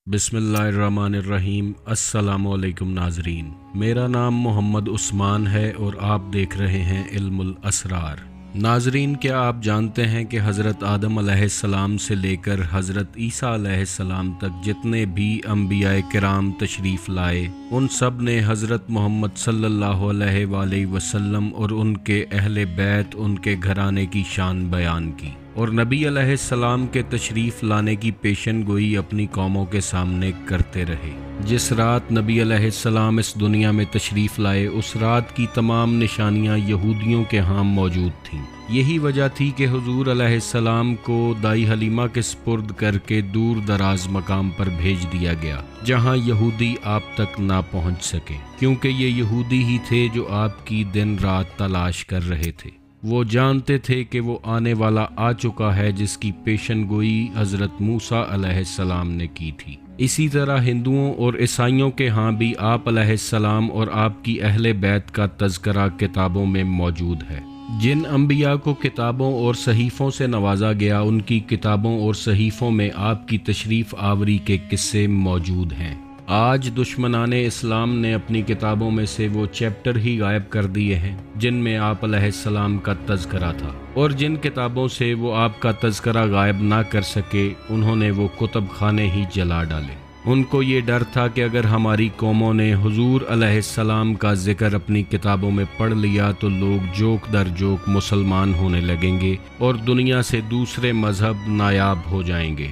बिस्मिल्लाहिर्रहमानिर्रहीम। अस्सलामुअलैकुम नाजरीन, मेरा नाम मोहम्मद उस्मान है और आप देख रहे हैं इल्मुल असरार। नाजरीन, क्या आप जानते हैं कि हज़रत आदम अलैहिस्सलाम से लेकर हज़रत ईसा अलैहिस्सलाम तक जितने भी अंबियाए किराम तशरीफ़ लाए, उन सब ने हज़रत मोहम्मद सल्लल्लाहु अलैहि वसल्लम और उनके अहले बैत, उनके घराने की शान बयान की और नबी अलैहिस्सलाम के तशरीफ़ लाने की पेशन गोई अपनी कौमों के सामने करते रहे। जिस रात नबी अलैहिस्सलाम इस दुनिया में तशरीफ़ लाए, उस रात की तमाम निशानियाँ यहूदियों के यहाँ मौजूद थीं। यही वजह थी कि हुजूर अलैहिस्सलाम को दाई हलीमा के स्पुर्द करके दूर दराज मकाम पर भेज दिया गया, जहाँ यहूदी आप तक ना पहुँच सके, क्योंकि ये यहूदी ही थे जो आपकी दिन रात तलाश कर रहे थे। वो जानते थे कि वो आने वाला आ चुका है, जिसकी पेशन गोई हज़रत मूसा अलैहिस्सलाम ने की थी। इसी तरह हिंदुओं और ईसाइयों के यहाँ भी आप अलैहिस्सलाम और आपकी अहले बैत का तज़करा किताबों में मौजूद है। जिन अंबिया को किताबों और सहीफ़ों से नवाजा गया, उनकी किताबों और सहीफ़ों में आपकी तशरीफ़ आवरी के किस्से मौजूद हैं। आज दुश्मनाने इस्लाम ने अपनी किताबों में से वो चैप्टर ही गायब कर दिए हैं जिनमें आप अलैहिस्सलाम का तज़करा था, और जिन किताबों से वो आपका तज़करा गायब ना कर सके, उन्होंने वो कुतुब खाने ही जला डाले। उनको ये डर था कि अगर हमारी कौमों ने हुजूर अलैहिस्सलाम का जिक्र अपनी किताबों में पढ़ लिया तो लोग जोक दर जोक मुसलमान होने लगेंगे और दुनिया से दूसरे मज़हब नायाब हो जाएंगे।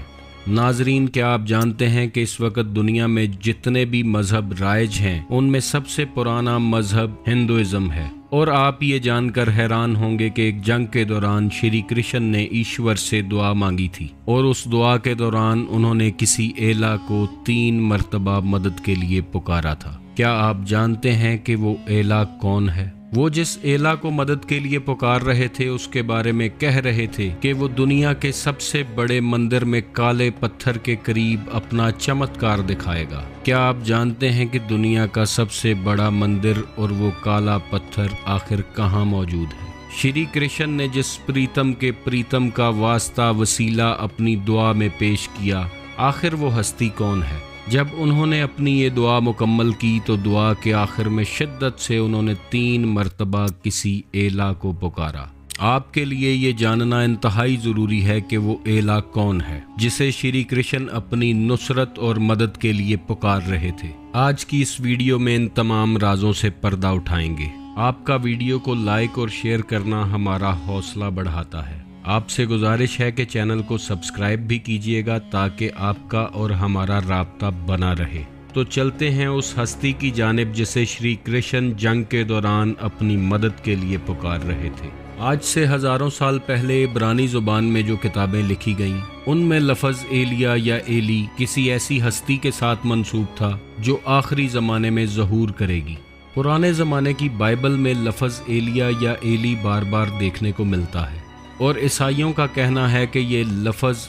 नाजरीन, क्या आप जानते हैं कि इस वक्त दुनिया में जितने भी मज़हब राइज हैं, उनमें सबसे पुराना मज़हब हिंदुइज़्म है। और आप ये जानकर हैरान होंगे कि एक जंग के दौरान श्री कृष्ण ने ईश्वर से दुआ मांगी थी और उस दुआ के दौरान उन्होंने किसी एला को 3 मरतबा मदद के लिए पुकारा था। क्या आप जानते हैं कि वो एला कौन है? वो जिस एला को मदद के लिए पुकार रहे थे, उसके बारे में कह रहे थे कि वो दुनिया के सबसे बड़े मंदिर में काले पत्थर के करीब अपना चमत्कार दिखाएगा। क्या आप जानते हैं कि दुनिया का सबसे बड़ा मंदिर और वो काला पत्थर आखिर कहाँ मौजूद है? श्री कृष्ण ने जिस प्रीतम के प्रीतम का वास्ता वसीला अपनी दुआ में पेश किया, आखिर वो हस्ती कौन है? जब उन्होंने अपनी ये दुआ मुकम्मल की तो दुआ के आखिर में शिद्दत से उन्होंने 3 मरतबा किसी एला को पुकारा। आपके लिए ये जानना इंतहाई ज़रूरी है कि वो एला कौन है जिसे श्री कृष्ण अपनी नुसरत और मदद के लिए पुकार रहे थे। आज की इस वीडियो में इन तमाम राजों से पर्दा उठाएंगे। आपका वीडियो को लाइक और शेयर करना हमारा हौसला बढ़ाता है। आपसे गुजारिश है कि चैनल को सब्सक्राइब भी कीजिएगा ताकि आपका और हमारा राब्ता बना रहे। तो चलते हैं उस हस्ती की जानिब जिसे श्री कृष्ण जंग के दौरान अपनी मदद के लिए पुकार रहे थे। आज से हज़ारों साल पहले इब्रानी ज़ुबान में जो किताबें लिखी गईं, उनमें लफ्ज़ एलिया या एली किसी ऐसी हस्ती के साथ मंसूब था जो आखिरी ज़माने में ज़हूर करेगी। पुराने ज़माने की बाइबल में लफ्ज़ एलिया या एली बार बार देखने को मिलता है और ईसाइयों का कहना है कि ये लफ्ज़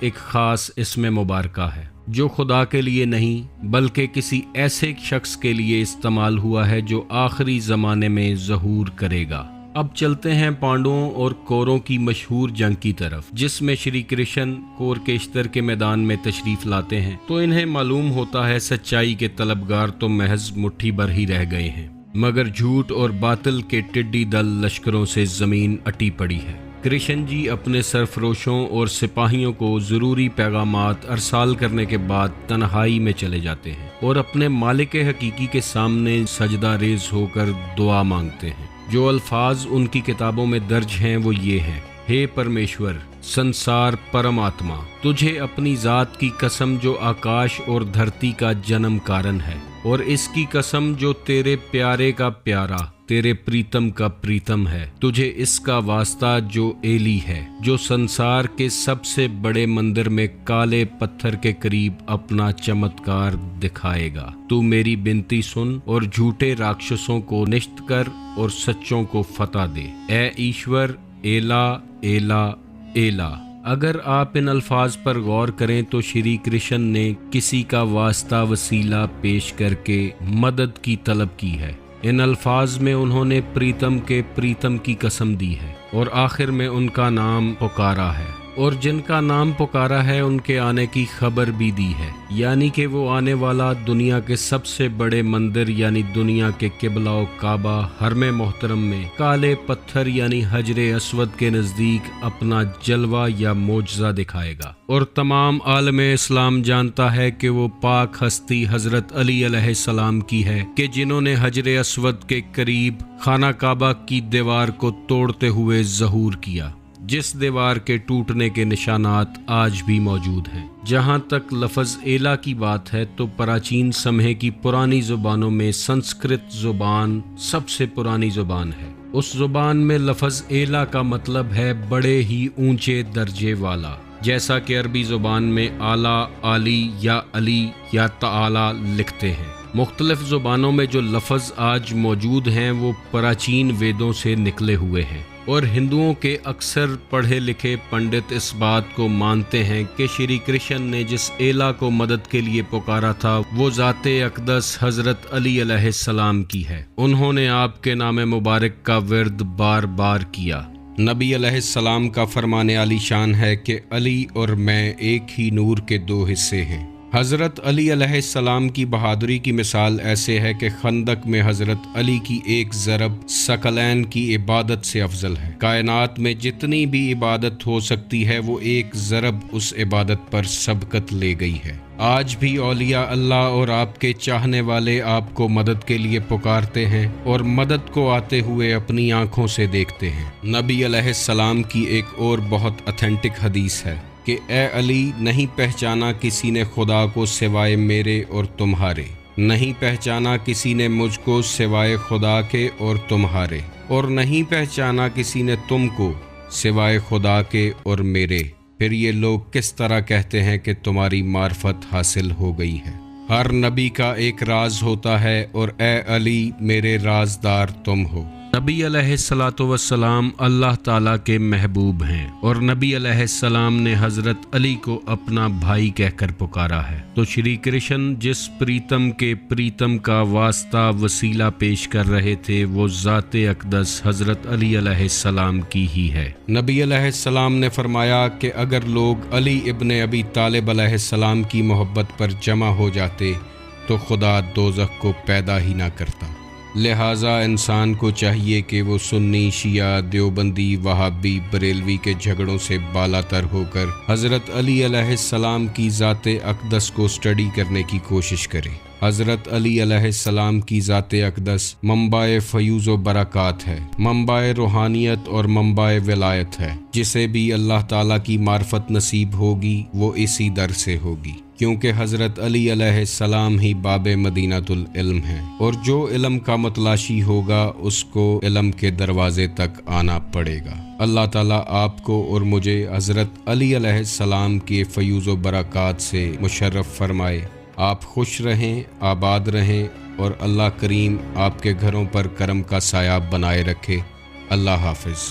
एक ख़ास इस्म मुबारका है जो खुदा के लिए नहीं बल्कि किसी ऐसे शख्स के लिए इस्तेमाल हुआ है जो आखिरी ज़माने में ज़हूर करेगा। अब चलते हैं पांडवों और कौरों की मशहूर जंग की तरफ, जिसमें श्री कृष्ण कोरकेश्तर के मैदान में तशरीफ़ लाते हैं तो इन्हें मालूम होता है सच्चाई के तलबगार तो महज मुट्ठी भर ही रह गए हैं, मगर झूठ और बातिल के टिड्डी दल लश्करों से ज़मीन अटी पड़ी है। कृष्ण जी अपने सरफरोशों और सिपाहियों को ज़रूरी पैगामात अरसाल करने के बाद तन्हाई में चले जाते हैं और अपने मालिक हकीकी के सामने सजदा रेज़ होकर दुआ मांगते हैं। जो अल्फाज उनकी किताबों में दर्ज हैं वो ये हैं: हे परमेश्वर, संसार परमात्मा, तुझे अपनी ज़ात की कसम जो आकाश और धरती का जन्म कारण है, और इसकी कसम जो तेरे प्यारे का प्यारा, तेरे प्रीतम का प्रीतम है, तुझे इसका वास्ता जो एली है, जो संसार के सबसे बड़े मंदिर में काले पत्थर के करीब अपना चमत्कार दिखाएगा। तू मेरी बिनती सुन और झूठे राक्षसों को निश्त कर और सच्चों को फतह दे। ए ईश्वर, एला एला एला। अगर आप इन अल्फाज पर गौर करें तो श्री कृष्ण ने किसी का वास्ता वसीला पेश करके मदद की तलब की है। इन अल्फाज में उन्होंने प्रीतम के प्रीतम की कसम दी है और आखिर में उनका नाम पुकारा है। और जिनका नाम पुकारा है उनके आने की खबर भी दी है, यानी कि वो आने वाला दुनिया के सबसे बड़े मंदिर यानी दुनिया के किबला और काबा हरम मोहतरम में काले पत्थर यानी हजरे अस्वद के नज़दीक अपना जलवा या मोजज़ा दिखाएगा। और तमाम आलमे इस्लाम जानता है कि वो पाक हस्ती हज़रत अली अलैहिस्सलाम की है कि जिन्होंने हजरे अस्वद के करीब खाना काबा की दीवार को तोड़ते हुए ज़हूर किया, जिस दीवार के टूटने के निशानात आज भी मौजूद हैं। जहाँ तक लफ्ज़ एला की बात है तो प्राचीन समय की पुरानी ज़ुबानों में संस्कृत ज़ुबान सबसे पुरानी ज़ुबान है। उस ज़ुबान में लफ्ज़ एला का मतलब है बड़े ही ऊंचे दर्जे वाला, जैसा कि अरबी ज़ुबान में आला, आली या अली या ताला लिखते हैं। मुख्तलिफ ज़ुबानों में जो लफ्ज़ आज मौजूद हैं वो प्राचीन वेदों से निकले हुए हैं और हिंदुओं के अक्सर पढ़े लिखे पंडित इस बात को मानते हैं कि श्री कृष्ण ने जिस एला को मदद के लिए पुकारा था वो ज़ाते अक़दस हज़रत अली अलैहिस्सलाम की है। उन्होंने आपके नाम मुबारक का विर्द बार बार किया। नबी अलैहिस्सलाम का फरमाने आली शान है कि अली और मैं एक ही नूर के दो हिस्से हैं। हज़रत अली अलैहिस्सलाम की बहादुरी की मिसाल ऐसे है कि खंदक में हज़रत अली की एक ज़रब सकलैन की इबादत से अफजल है। कायनात में जितनी भी इबादत हो सकती है वो एक ज़रब उस इबादत पर सबकत ले गई है। आज भी औलिया अल्लाह और आपके चाहने वाले आपको मदद के लिए पुकारते हैं और मदद को आते हुए अपनी आंखों से देखते हैं। नबी अलैहिस्सलाम की एक और बहुत ऑथेंटिक हदीस है कि ए अली, नहीं पहचाना किसी ने खुदा को सिवाय मेरे और तुम्हारे, नहीं पहचाना किसी ने मुझको सिवाय खुदा के और तुम्हारे, और नहीं पहचाना किसी ने तुमको सिवाय खुदा के और मेरे। फिर ये लोग किस तरह कहते हैं कि तुम्हारी मार्फत हासिल हो गई है। हर नबी का एक राज होता है और ए अली, मेरे राजदार तुम हो। नबी अलैहिस्सलातु वस्सलाम अल्लाह ताला के महबूब हैं और नबी अलैहिस्सलाम ने हज़रत अली को अपना भाई कहकर पुकारा है। तो श्री कृष्ण जिस प्रीतम के प्रीतम का वास्ता वसीला पेश कर रहे थे वो ज़ाते अक़दस हज़रत अली अलैहिस्सलाम की ही है। नबी अलैहिस्सलाम ने फरमाया कि अगर लोग अली इब्न अबी तालिब अलैहिस्सलाम की मोहब्बत पर जमा हो जाते तो खुदा दोज़ख को पैदा ही ना करता। लिहाजा इंसान को चाहिए कि वो सुन्नी, शिया, देवबंदी, वहाबी, बरेलवी के झगड़ों से बालातर होकर हज़रत अली अलैहिस्सलाम की ज़ाते अक़दस को स्टडी करने की कोशिश करे। हज़रत अली अलैहिस्सलाम की ज़ाते अक़दस मंबाए फ़यूज़ व बरक़ात है, मंबाए रूहानियत और मंबाए विलायत है। जिसे भी अल्लाह ताला की मार्फत नसीब होगी वो इसी दर से होगी, क्योंकि हज़रत अली अलैहिस्सलाम ही बाबे मदीनातुल इल्म हैं और जो इल्म का मतलाशी होगा उसको इल्म के दरवाज़े तक आना पड़ेगा। अल्लाह ताला आपको और मुझे हज़रत अली अलैहिस्सलाम के फ़यूज़ व बरक़ात से मुशर्रफ़ फरमाए। आप खुश रहें, आबाद रहें और अल्लाह करीम आपके घरों पर करम का साया बनाए रखे। अल्लाह हाफ़िज़।